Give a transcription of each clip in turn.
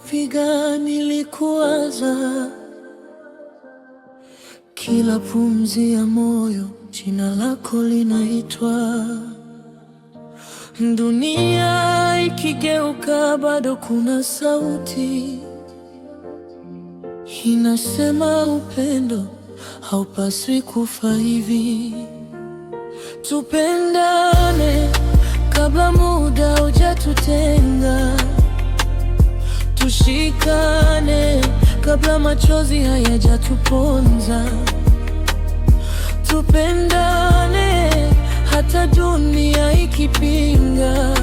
ukinipiga nilikuwaza, kila pumzi ya moyo jina lako linaitwa. Dunia ikigeuka bado kuna sauti inasema upendo haupaswi kufa hivi. Tupendane kabla muda hujatutenga, tushikane kabla machozi hayajatuponza. Tupendane hata dunia ikipinga,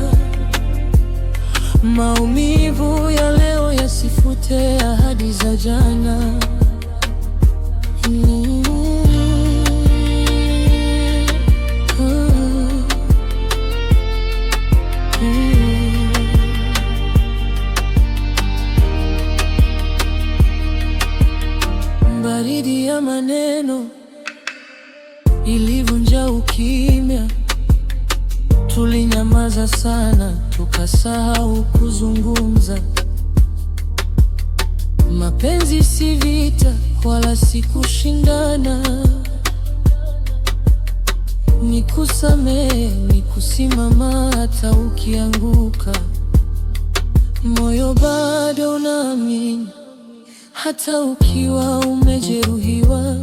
maumivu ya leo yasifute ahadi za jana. Baridi ya maneno ilivunja ukimya, tulinyamaza sana tukasahau kuzungumza. Mapenzi si vita wala si kushindana, ni kusamehe, ni kusimama hata ukianguka. Moyo bado unaamini hata ukiwa umejeruhiwa.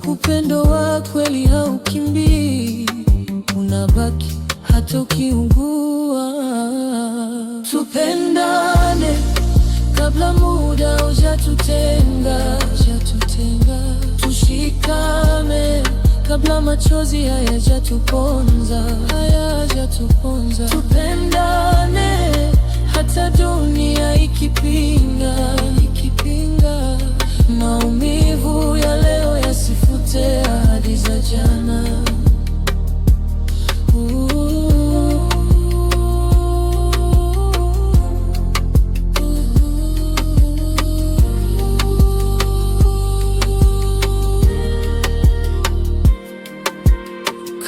Upendo wa kweli haukimbii, unabaki hata ukiugua. Tupendane kabla muda hujatutenga, tushikane kabla machozi hayajatuponza. Tupendane hata dunia ikipinga, maumivu ya leo yasifute ahadi za jana.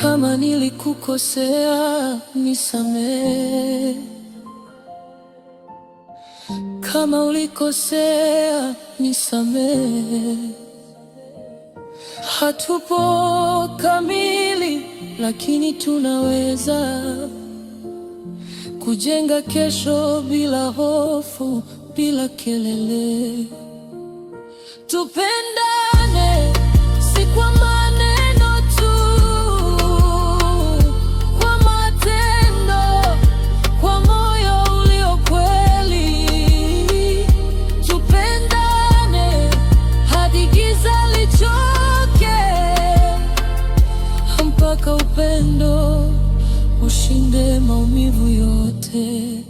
Kama nilikukosea nisamehe, kama ulikosea nisamehe. Hatupo kamili, lakini tunaweza kujenga kesho bila hofu, bila kelele. Tupendane si kwa maneno tu, kwa matendo, kwa moyo ulio kweli. Tupendane hadi giza lichoke, mpaka upendo ushinde maumivu yote.